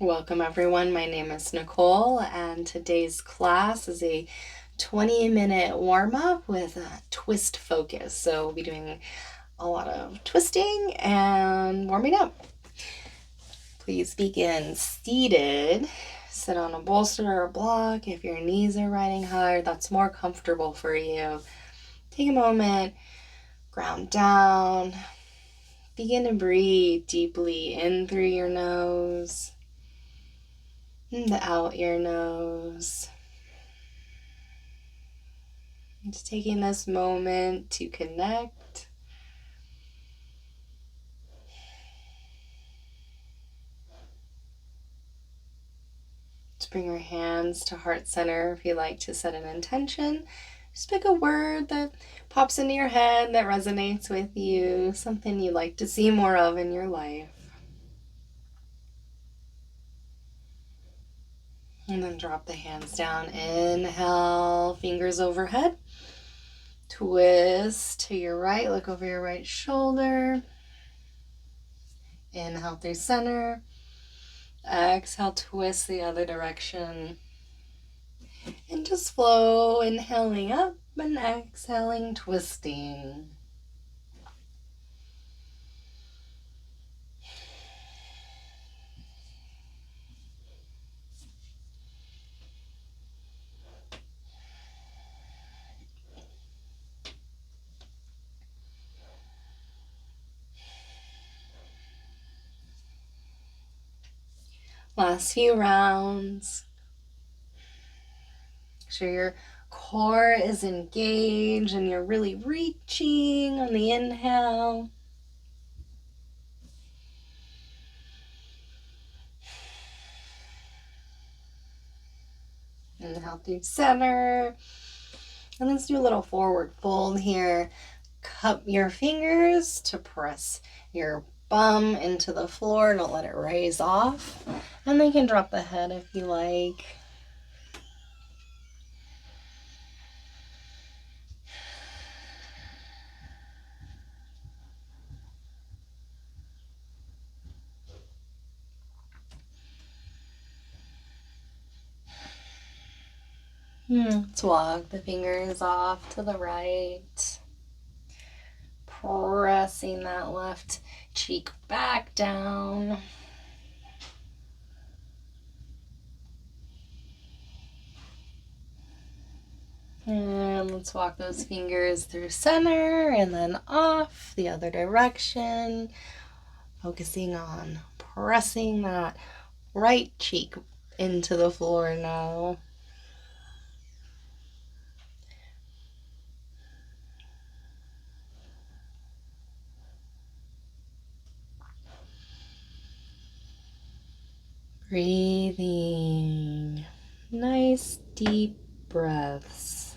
Welcome everyone, my name is Nicole and today's class is a 20-minute warm-up with a twist focus. So we'll be doing a lot of twisting and warming up. Please begin seated. Sit on a bolster or a block. If your knees are riding higher, that's more comfortable for you. Take a moment, ground down. Begin to breathe deeply in through your nose. And out your nose. Just taking this moment to connect. Just bring your hands to heart center if you like to set an intention. Just pick a word that pops into your head that resonates with you, something you'd like to see more of in your life. And then drop the hands down. Inhale, fingers overhead. Twist to your right, look over your right shoulder. Inhale through center. Exhale, twist the other direction. And just flow, inhaling up and exhaling, twisting. Last few rounds. Make sure your core is engaged and you're really reaching on the inhale. Inhale through center. And let's do a little forward fold here. Cup your fingers to press your bum into the floor. Don't let it raise off. And then you can drop the head if you like. Let's walk the fingers off to the right. Pressing that left cheek back down. And let's walk those fingers through center and then off the other direction. Focusing on pressing that right cheek into the floor now. Breathing. Nice deep breaths.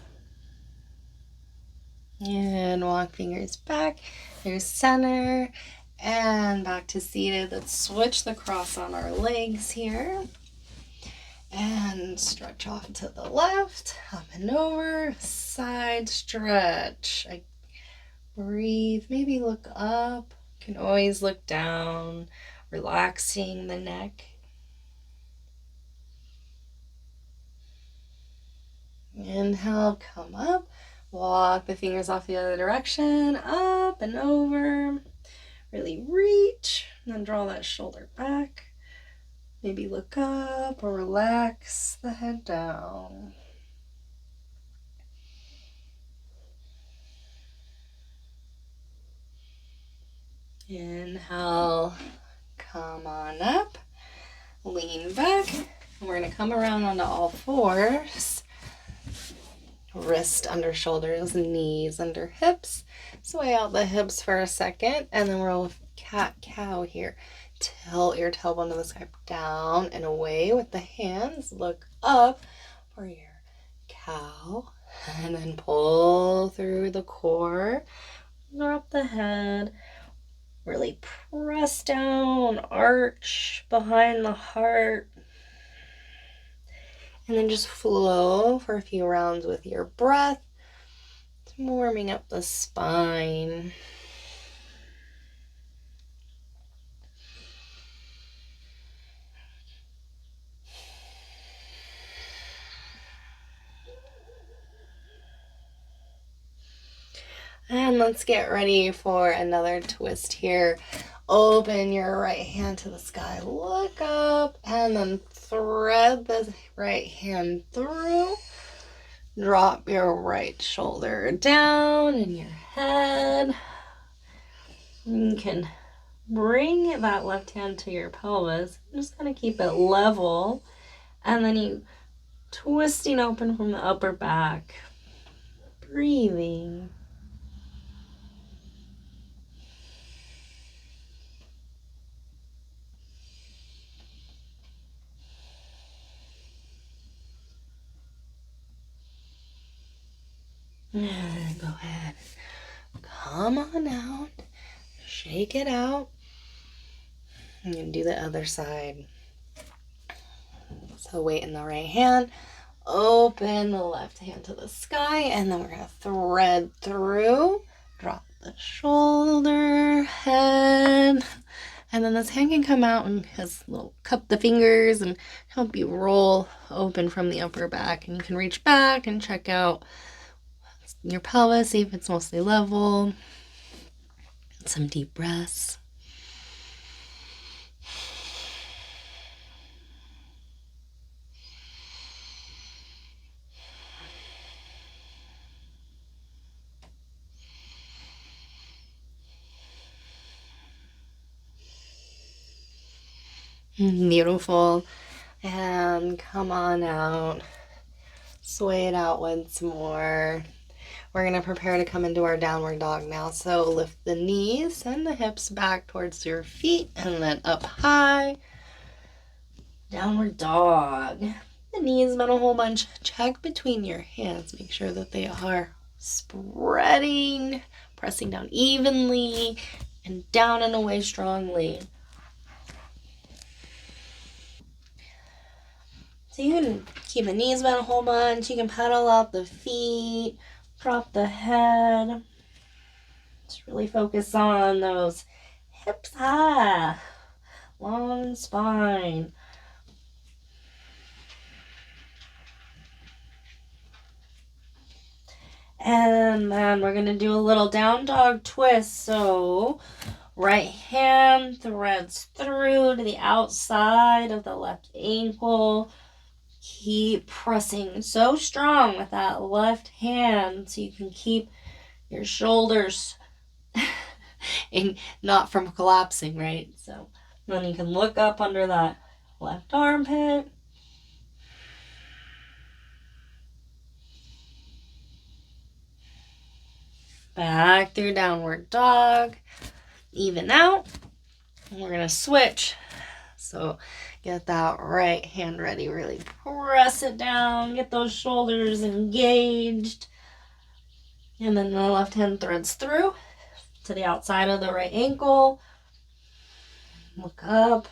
And walk fingers back through center and back to seated. Let's switch the cross on our legs here. And stretch off to the left, up and over, side stretch. Breathe, maybe look up. You can always look down, relaxing the neck. Inhale, come up. Walk the fingers off the other direction, up and over. Really reach, and then draw that shoulder back. Maybe look up or relax the head down. Inhale, come on up. Lean back. We're going to come around onto all fours. Wrist under shoulders, knees under hips. Sway out the hips for a second, and then we'll cat-cow here. Tilt your tailbone to the sky, down and away with the hands. Look up for your cow, and then pull through the core. Drop the head. Really press down, arch behind the heart. And then just flow for a few rounds with your breath, warming up the spine. And let's get ready for another twist here. Open your right hand to the sky, look up, and then thread the right hand through. Drop your right shoulder down in your head. You can bring that left hand to your pelvis. I'm just going to keep it level. And then you twisting open from the upper back. Breathing. And go ahead. Come on out. Shake it out. I'm going to do the other side. So weight in the right hand. Open the left hand to the sky. And then we're going to thread through. Drop the shoulder, head. And then this hand can come out and has a little cup the fingers and help you roll open from the upper back. And you can reach back and check out your pelvis, see if it's mostly level. Some deep breaths. Beautiful. And come on out. Sway it out once more. We're going to prepare to come into our downward dog now. So lift the knees and the hips back towards your feet and then up high. Downward dog. The knees bend a whole bunch. Check between your hands. Make sure that they are spreading, pressing down evenly and down and away strongly. So you can keep the knees bent a whole bunch. You can pedal out the feet, drop the head. Just really focus on those hips high, long spine. And then we're going to do a little down dog twist. So right hand threads through to the outside of the left ankle. Keep pressing so strong with that left hand so you can keep your shoulders and not from collapsing, right? So then you can look up under that left armpit. Back through downward dog. Even out. And we're going to switch. So get that right hand ready. Really press it down. Get those shoulders engaged. And then the left hand threads through to the outside of the right ankle. Look up.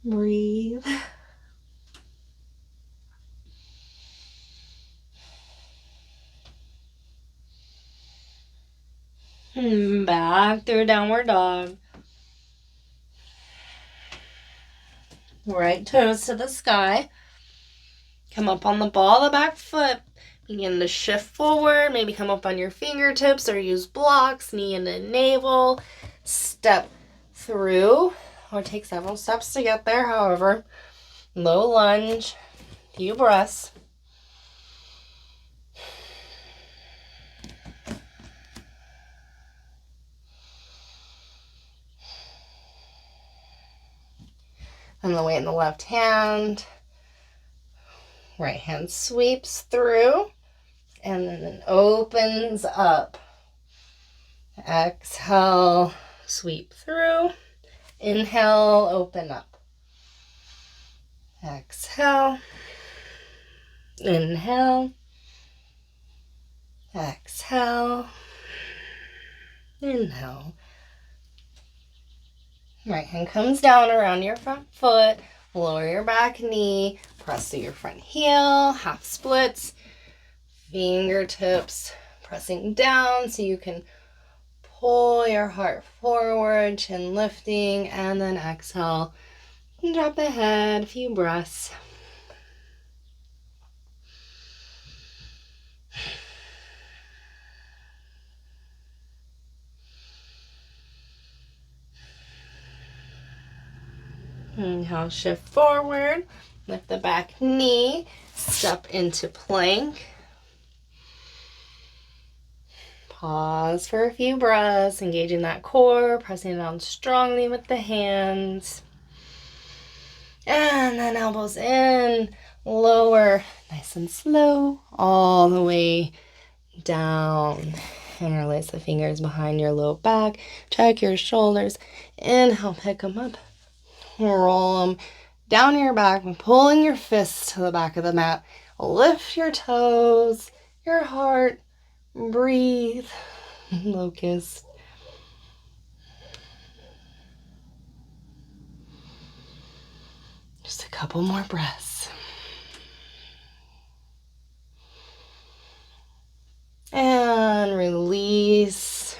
Breathe. Back through downward dog. Right toes to the sky. Come up on the ball of the back foot. Begin to shift forward. Maybe come up on your fingertips or use blocks. Knee into navel. Step through. Or take several steps to get there. However, low lunge. Few breaths. And the weight in the left hand. Right hand sweeps through and then opens up. Exhale, sweep through. Inhale, open up. Exhale. Inhale. Exhale. Inhale. Right hand comes down around your front foot. Lower your back knee. Press through your front heel. Half splits. Fingertips pressing down so you can pull your heart forward, chin lifting, and then exhale. And drop the head, a few breaths. Inhale, shift forward. Lift the back knee. Step into plank. Pause for a few breaths, engaging that core, pressing down strongly with the hands. And then elbows in, lower, nice and slow, all the way down. Interlace the fingers behind your low back. Check your shoulders. Inhale, pick them up. Roll them down your back, pulling your fists to the back of the mat. Lift your toes, your heart. Breathe. Locust. Just a couple more breaths. And release.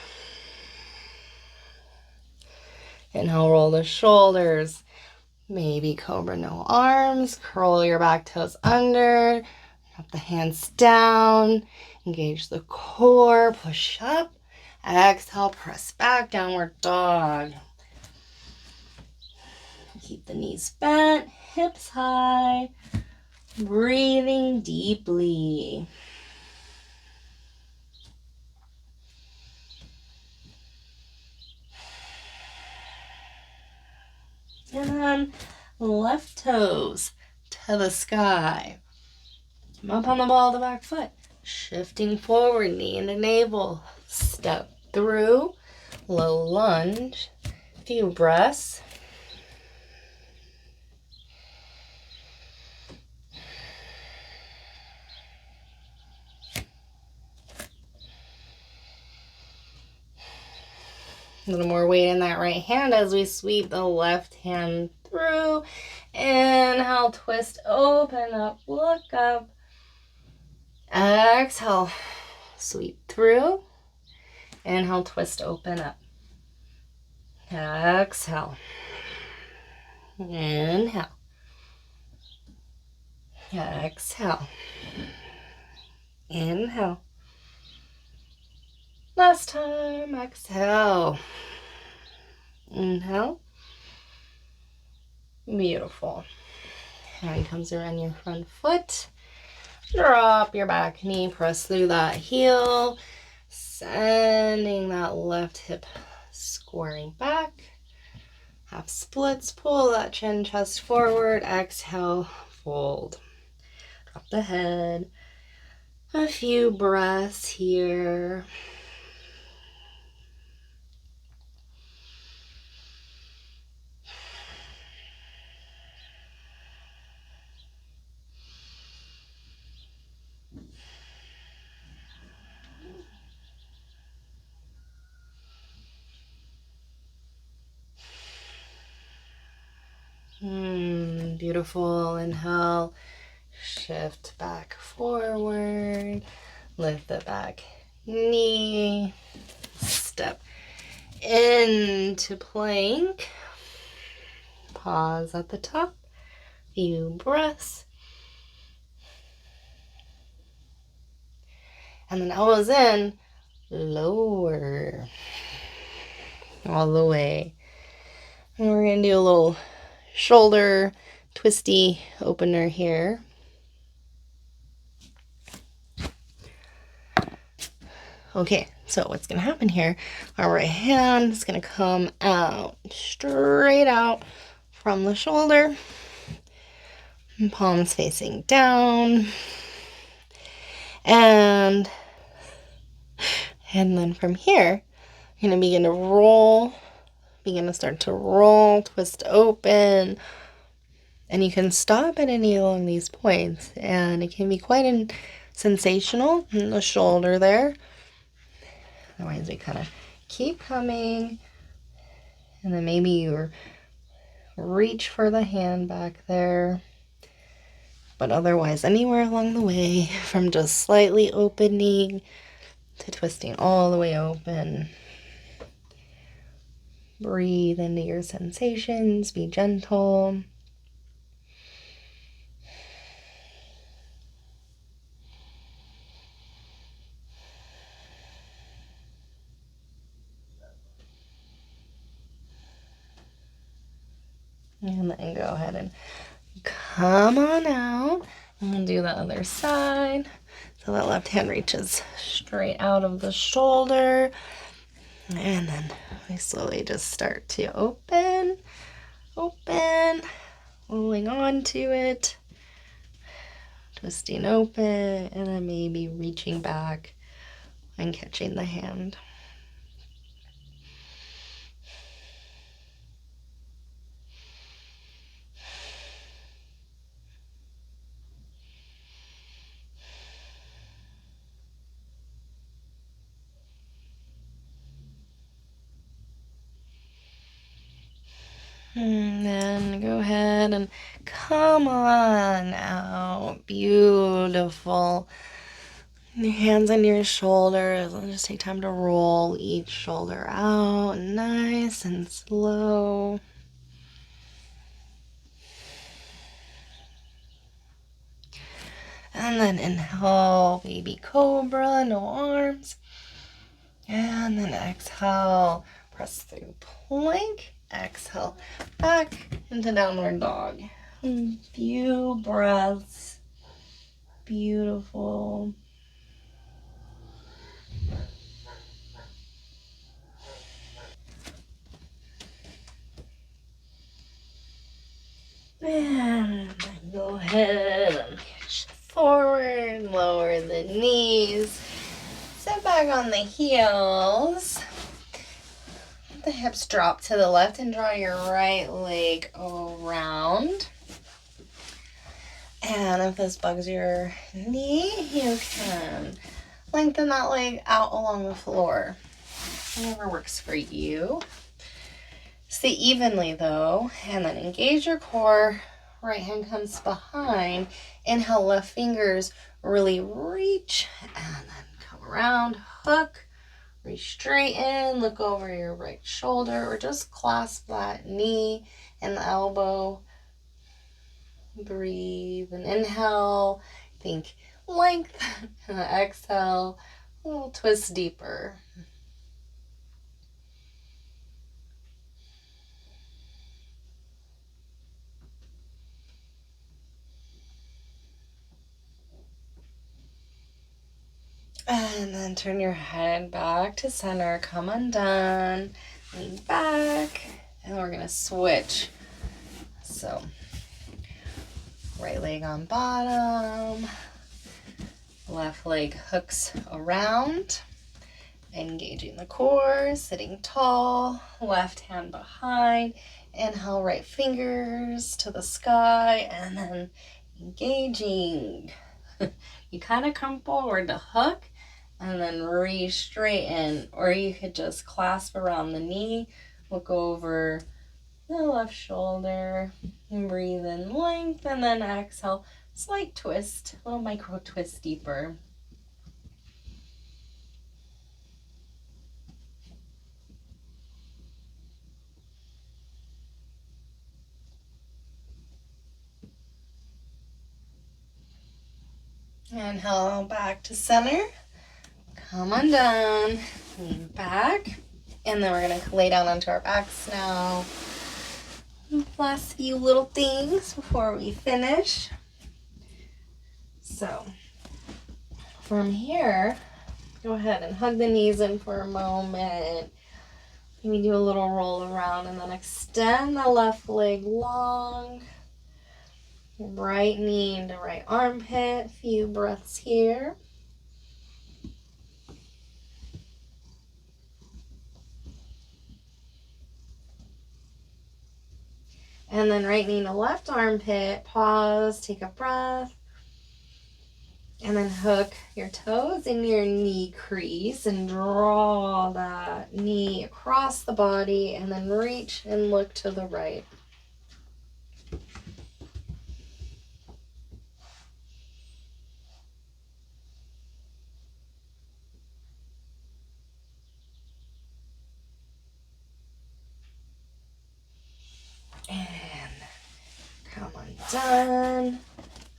Inhale, roll the shoulders. Maybe cobra, no arms. Curl your back toes under. Drop the hands down. Engage the core. Push up. Exhale, press back, downward dog. Keep the knees bent, hips high. Breathing deeply. And then left toes to the sky. Come up on the ball of the back foot. Shifting forward, knee into navel. Step through. Low lunge. Few breaths. A little more weight in that right hand as we sweep the left hand through. Inhale, twist, open up, look up. Exhale, sweep through. Inhale, twist, open up. Exhale. Inhale. Exhale. Inhale. Last time, exhale. Inhale. Beautiful. Hand comes around your front foot. Drop your back knee, press through that heel. Sending that left hip squaring back. Half splits, pull that chin, chest forward. Exhale, fold. Drop the head. A few breaths here. Beautiful. Inhale. Shift back forward. Lift the back knee. Step into plank. Pause at the top. Few breaths. And then elbows in. Lower. All the way. And we're going to do a little shoulder twisty opener here. Okay, so what's going to happen here, our right hand is going to come out, straight out from the shoulder, palms facing down, and then from here, you're going to begin to roll, start to roll, twist open, and you can stop at any along these points, and it can be quite sensational in the shoulder there. Otherwise, we kind of keep coming, and then maybe you reach for the hand back there. But otherwise, anywhere along the way, from just slightly opening to twisting all the way open. Breathe into your sensations, be gentle. And then go ahead and come on out. And we'll do the other side. So that left hand reaches straight out of the shoulder. And then we slowly just start to open, rolling onto it, twisting open, and then maybe reaching back and catching the hand. And then go ahead and come on out. Beautiful. Your hands on your shoulders. And just take time to roll each shoulder out nice and slow. And then inhale, baby cobra, no arms. And then exhale, press through plank. Exhale, back into downward dog. A few breaths. Beautiful. And then go ahead and push forward, lower the knees. Sit back on the heels. Let the hips drop to the left and draw your right leg around. And if this bugs your knee, you can lengthen that leg out along the floor. Whatever works for you. Stay evenly though, and then engage your core. Right hand comes behind. Inhale, left fingers really reach, and then come around, hook, reach straight in, look over your right shoulder, or just clasp that knee and the elbow. Breathe and inhale, think length, and exhale, a little twist deeper. And then turn your head back to center, come undone, lean back, and we're gonna switch. So, right leg on bottom, left leg hooks around, engaging the core, sitting tall, left hand behind, inhale, right fingers to the sky, and then engaging. You kind of come forward to hook, and then re-straighten, or you could just clasp around the knee, look over the left shoulder, and breathe in length, and then exhale, slight twist, a little micro twist deeper. Inhale, back to center, come undone, lean back, and then we're gonna lay down onto our backs now. Last few little things before we finish. So from here, go ahead and hug the knees in for a moment. Maybe do a little roll around and then extend the left leg long. Right knee into right armpit. Few breaths here. And then right knee to left armpit. Pause, take a breath. And then hook your toes in your knee crease and draw that knee across the body, and then reach and look to the right. And come undone.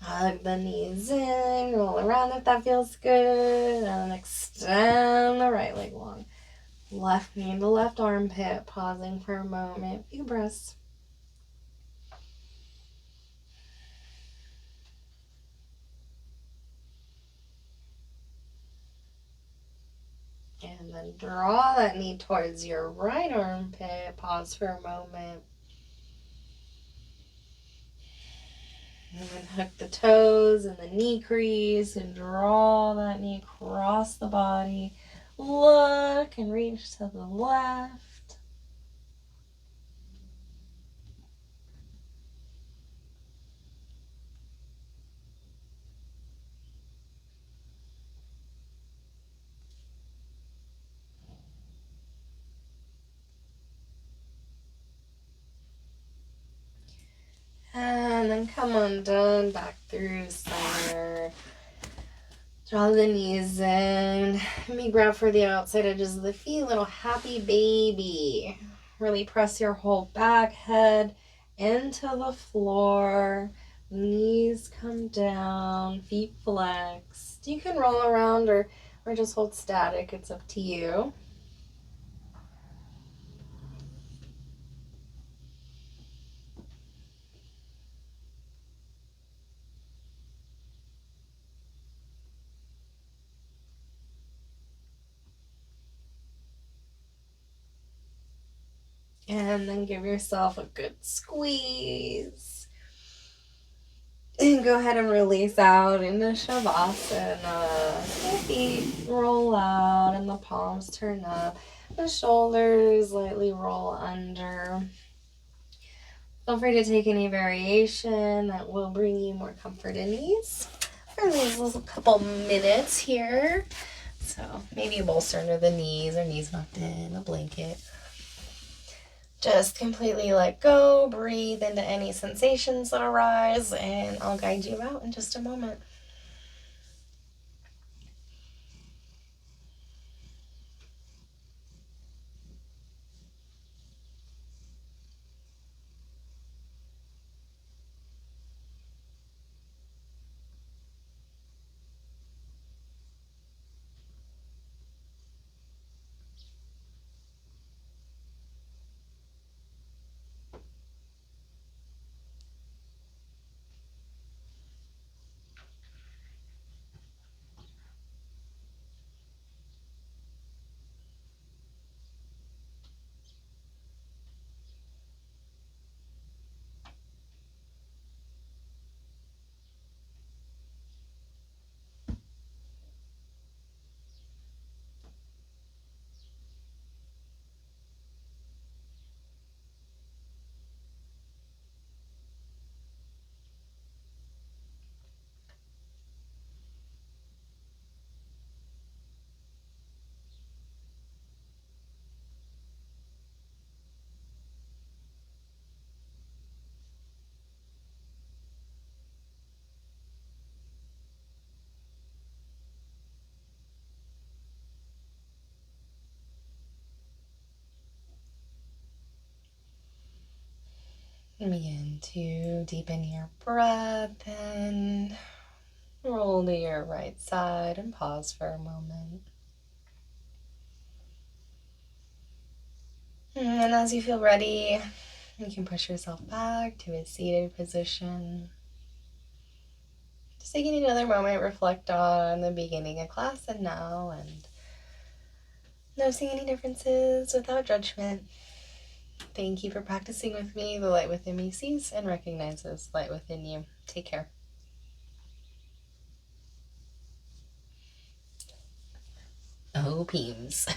Hug the knees in, roll around if that feels good, and then extend the right leg long. Left knee to left armpit, pausing for a moment. Few breaths. And then draw that knee towards your right armpit. Pause for a moment. And then hook the toes and the knee crease and draw that knee across the body. Look and reach to the left. And then come undone, back through center. Draw the knees in. Maybe grab for the outside edges of the feet, little happy baby. Really press your whole back, head into the floor. Knees come down, feet flexed. You can roll around or just hold static. It's up to you. And then give yourself a good squeeze. And go ahead and release out into Savasana. The feet roll out and the palms turn up. The shoulders lightly roll under. Feel free to take any variation that will bring you more comfort and ease for these little couple minutes here. So maybe a bolster under the knees or knees tucked in, a blanket. Just completely let go, breathe into any sensations that arise, and I'll guide you out in just a moment. Begin to deepen your breath and roll to your right side and pause for a moment. And as you feel ready, you can push yourself back to a seated position. Just taking another moment, reflect on the beginning of class and now, and noticing any differences without judgment. Thank you for practicing with me. The light within me sees and recognizes light within you. Take care. Oh, Peems.